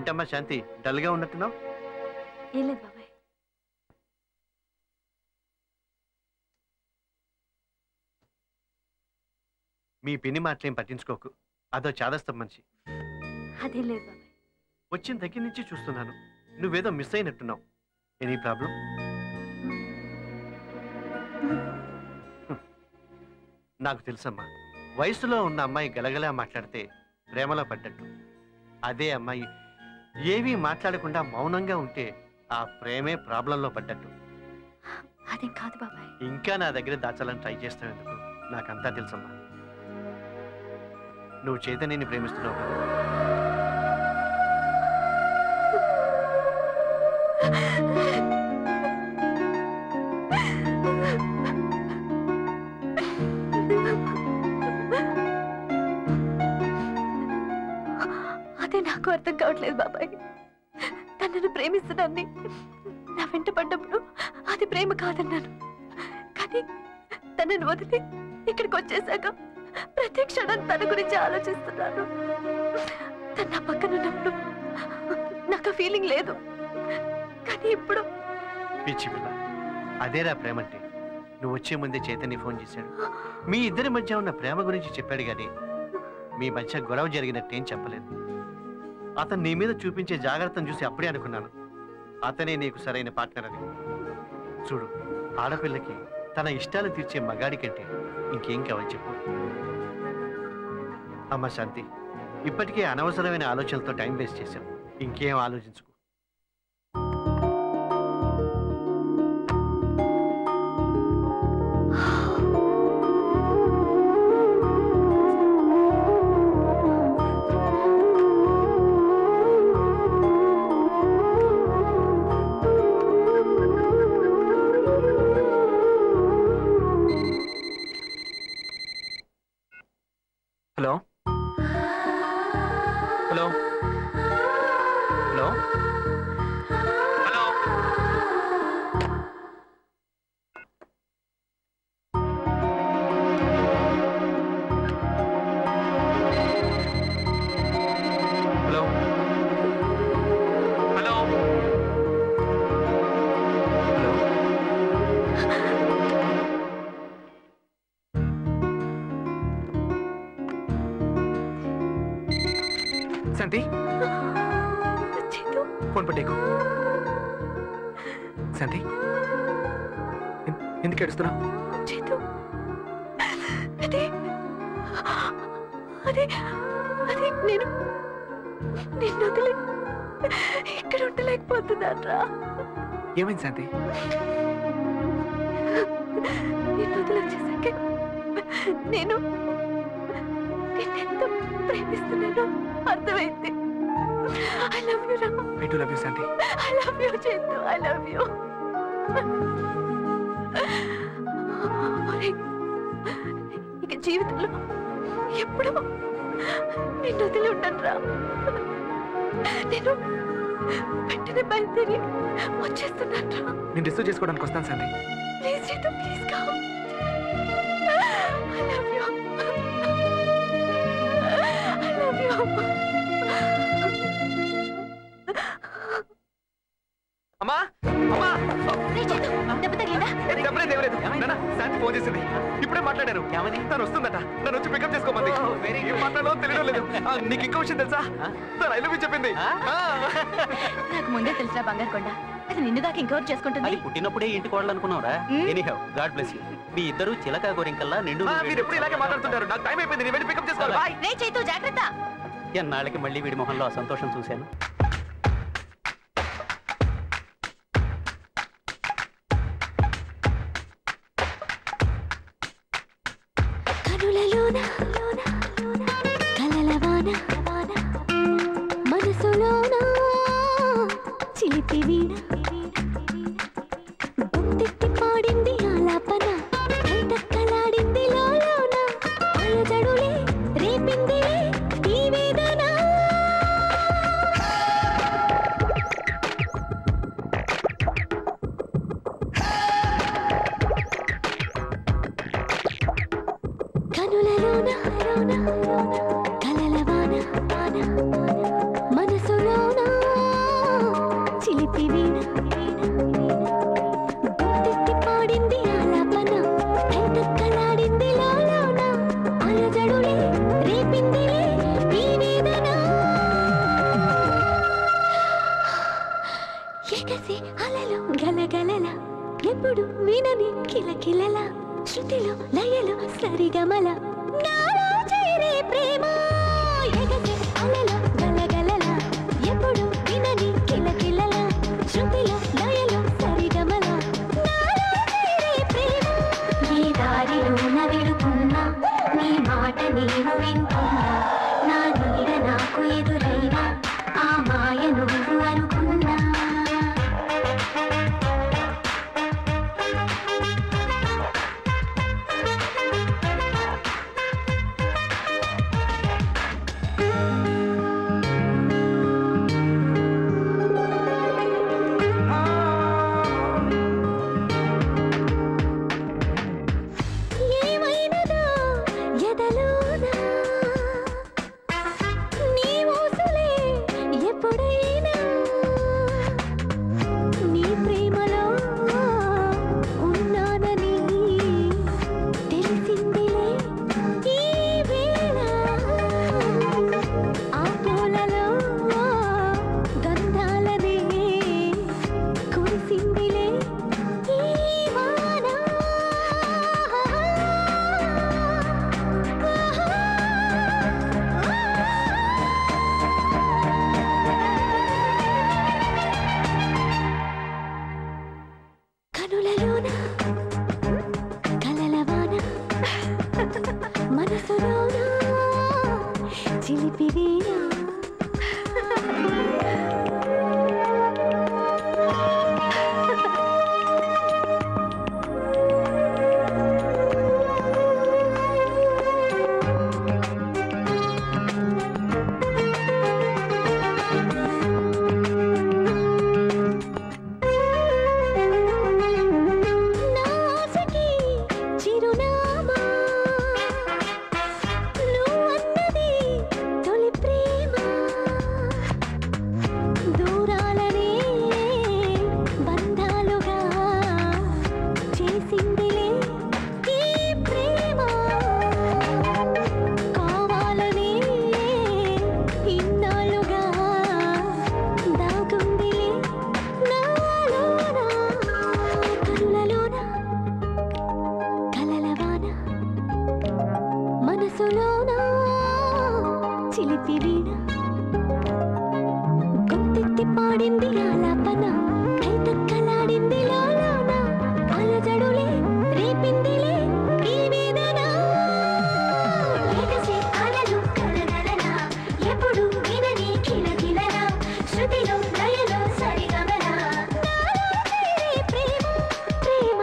ఏంటమ్మా శాంతి, డల్గా ఉన్నట్టున్నావు? ఏం లేదు బాబాయ్. మీ పిన్ని మాటలేం పట్టించుకోకు, అదో చాదస్తం మనిషి. అదేం లేదు బాబాయ్. వచ్చిన దగ్గర నుంచి చూస్తున్నాను, నువ్వేదో మిస్ అయినట్టున్నావు. Any problem? నాకు తెలుసమ్మా, వయసులో ఉన్న అమ్మాయి గలగలా మాట్లాడితే ప్రేమలో పడ్డట్టు. అదే అమ్మాయి ఏమీ మాట్లాడకుండా మౌనంగా ఉంటే ఆ ప్రేమే ప్రాబ్లంలో పడ్డట్టు. అదేం కాదు బాబాయ్. ఇంకా నా దగ్గర దాచాలని ట్రై చేస్తావు ఎందుకు? నాకంతా తెలుసమ్మా. నువ్వు చైతన్యని ప్రేమిస్తున్నావు కదా? అదే నాకు అర్థం కావట్లేదు బాబాయ్. తనను ప్రేమిస్తున్నాన్ని నా వెంట పడ్డప్పుడు అది ప్రేమ కాదన్నాను. కానీ తనను వదిలి ఇక్కడికి వచ్చేసాక ప్రతి క్షణం తన గురించి ఆలోచిస్తున్నాను. తన నా పక్కన ఉన్నప్పుడు నాకు ఆ ఫీలింగ్ లేదు. కానీ ఇప్పుడు పిచ్చి పిల్ల, అదేరా ప్రేమంటే. నువ్వు వచ్చే ముందే చైతన్య ఫోన్ చేశాడు. మీ ఇద్దరి మధ్య ఉన్న ప్రేమ గురించి చెప్పాడు కానీ మీ మధ్య గొడవ జరిగినట్టేం చెప్పలేదు. అతను నీ మీద చూపించే జాగ్రత్తను చూసి అప్పుడే అనుకున్నాను అతనే నీకు సరైన పార్ట్నర్ అని. చూడు, ఆడపిల్లకి తన ఇష్టాలు తీర్చే మగాడి కంటే ఇంకేం కావాలి చెప్పు. అమ్మ శాంతి, ఇప్పటికే అనవసరమైన ఆలోచనలతో టైం వేస్ట్ చేశాం. ఇంకేం ఆలోచించుకో. Hello hello hello hello. Hello hello hello. Shanti, phone పట్టేకు. శాంతి, ఎందుకు ఏడుస్తున్నా? అదే అదే అదే నేను నిన్ను వదిలి ఇక్కడ ఉండలేకపోతున్నారా? ఏమైంది శాంతి? నిన్ను వదిలి వచ్చేసాకే నేను నిన్నెంత ప్రేమిస్తున్నానో అర్థమైంది. I love you, Ram. I do love you, Santi. I love you, Chettu. I love you. ఇక జీవితంలో ఎప్పుడూ నిన్ను వదిలి ఉండను రా. నేను వెంటనే బయలుదేరి వచ్చేస్తున్నాను రా. నేను రిసీవ్ చేసుకోవడానికి వస్తాను శాంతి. ప్లీజ్ చేతు, please come. I love you. I love you. అమ్మా అమ్మా, దెబ్బ తగిలిందా? దెబ్బలేదు, ఏమలేదు. శాంతి ఫోన్ చేసింది, ఇప్పుడే మాట్లాడారు. తను వస్తుందట, నన్ను వచ్చి పికప్ చేసుకోమంది. ఏం మాట్లాడో తెలియడం లేదు. నీకు ఇంకో విషయం తెలుసా? తను ఐ లవ్ యూ చెప్పింది. నాకు ముందే తెలుసా బంగారు కొండ, అది నిన్ను దాకా ఇంకెవరు చేసుకుంటుంది? పుట్టినప్పుడే ఇంటి కోడాలనుకున్నావురా? Anyhow, God bless you. మీ ఇద్దరు చిలక గోరింకల్లా నిండు. మీరు ఎప్పుడు ఇలాగే మాట్లాడుతుంటారు. నాకు టైం అయిపోయింది, నేను వెళ్ళి పికప్ చేసుకోవాలి. బాయ్. రే చైతు, జాగ్రత్త. ఎన్నాళ్ళకి మళ్ళీ వీడి మొహంలో ఆ సంతోషం చూశాను. కనులలోన కలలవాన మనసులోన చిలిపి వీణ గొంతెత్తి పాడింది ఆలాపన కైతక్కలాడింది లోలోన అలజడులే రేపిందిలే ఈ వేదన. కనులలోన కలలవాన మనసులోన లయలు సరిగమల నాలో చేరే ప్రేమ ఎగసే అలల గలగలల ఎప్పుడు వినని కిలకిలల శృతిలో లయలు సరిగమల నాలో చేరే ప్రేమ నీ దారిలో నవిడుతున్నా నీ మాట నేను వింటున్నా నా నీడ నాకు ఎదురైనా ఆ మాయ నువ్వు అనుకున్నా ఏమైనదో ఎదలోనా నీ ఊసులే ఎప్పుడైనా నీ ప్రేమలో ఉన్నానని తెలిసిందిలే ఈ వేళ ఆ పూలలో గంధాలనే కురిసిందిలే ఈ వాన కనులలోన కలలవాన మనసులోన చిలిపి వీణ నాసకి చిరునామా నువ్వన్నది తొలి ప్రేమ దూరాలనే బంధాలుగా చేసిందిలే ఈ ప్రేమ కావాలనే ఇన్నాళ్ళుగా దాగుందిలే నాలోన కనులలోన కలలవాన మనసులోన చిలిపి వీణ గొంతెత్తి పాడింది ఆలాపన కైతక్కలాడింది లోలోన అలజడులే రేపిందిలే ఈ వేదన ఎగసే అలలు కలగలన ఎప్పుడు వినని కిలకిలన శృతిలో లయలో సరిగమల నాలో చేరే ప్రేమ ప్రేమ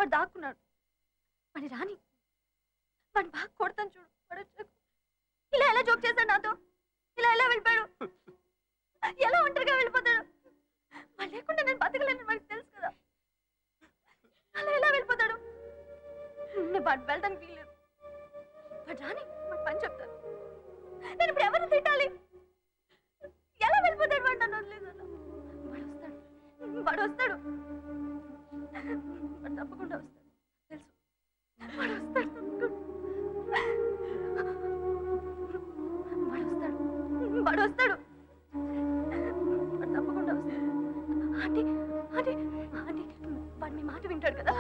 వాడు దాక్కున్నాడు. వాడి రాని వాడు బాగా కొడతాను చూడు. వాడు వచ్చాక ఇలా ఎలా జోక్ చేశాడు నాతో, ఇలా ఎలా వెళ్ళిపోయాడు, ఎలా ఒంటరిగా వెళ్ళిపోతాడు. వాడు లేకుండా నేను బతకలేను వాడికి తెలుసు కదా. అలా ఎలా వెళ్ళిపోతాడు. నేను వాడు వెళ్ళడానికి వీల్లేదు. వాడు రాని వాడు పని చెప్తాను. నేను ఇప్పుడు ఎవరిని తిట్టాలి? ఎలా వెళ్ళిపోతాడు వాడు నన్ను వదిలేదు. వాడు వస్తాడు వాడు తప్పకుండా వస్తాడు తెలుసు. వాడు వస్తాడు వాడు వస్తాడు వాడు తప్పకుండా వస్తాడు. ఆంటీ ఆంటీ ఆంటీ వాడు మీ మాట వింటాడు కదా.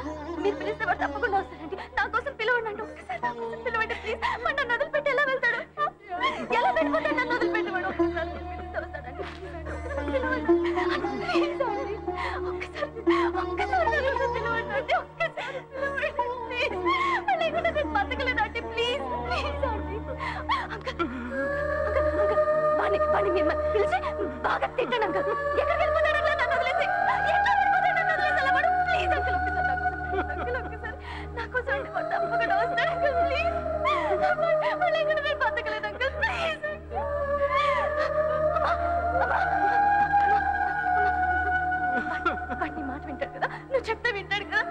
మీరు పిలిస్తే వాడు తప్పకుండా వస్తాడండి. నా కోసం పిలవండి అండి. ఒక్కసారి నా కోసం పిలవండి ప్లీజ్. వాడు నన్ను వదిలిపెట్టి ఎలా వెళ్తాడు? ఎలా వెళ్ళిపోతాడు నన్ను వదిలిపెట్టి? వాడు ఒక్కసారి పిలిస్తే వస్తాడండి. పిలిచి బాగా తిట్టండి అంకల్. ఎక్కడికి వెళ్ళిపోతాడు? నన్ను వదిలేసి ఎట్లా వెళ్ళిపోతాడు? నన్ను వదిలేసి అలా వాడు ప్లీజ్ అంకల్ ఒక్కసారి నా కోసం అండి. వాడు తప్పకుండా వస్తాడు అంకల్ ప్లీజ్. వాళ్ళు ఎక్కడ నేను బతకలేదు అంకల్ ప్లీజ్. వాడిని మాట వింటాడు కదా, నువ్వు చెప్తే వింటాడు కదా.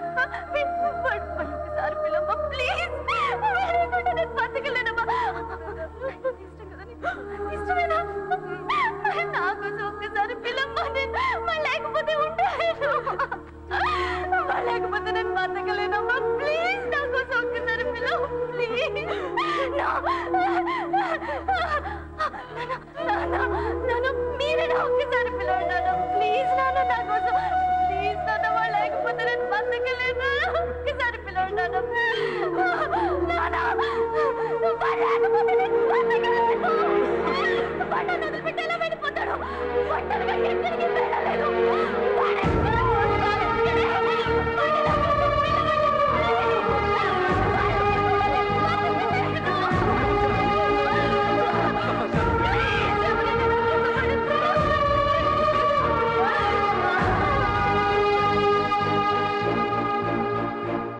వాడు ఒక్కసారి పిల్లమ్మ ప్లీజ్. నేను బతకలేనమ్మా. ఇష్టం కదా నీకు? ఇష్టమేనా? నా కోసం ఒక్కసారి పిల్లమ్మ. లేకపోతే ఉంటాను. లేకపోతే నేను బతకలేనమ్మా ప్లీజ్. నా కోసం ఒక్కసారి పిల్లమ్మ ప్లీజ్. నాన్న మీరే నా ఒక్కసారి పిలవండి నాన్న ప్లీజ్. నాన్న నా కోసం ప్లీజ్. నాన్న వాళ్ళు లేకపోతే నేను బతకలేను. ఒక్కసారి పిలవండి నాన్న.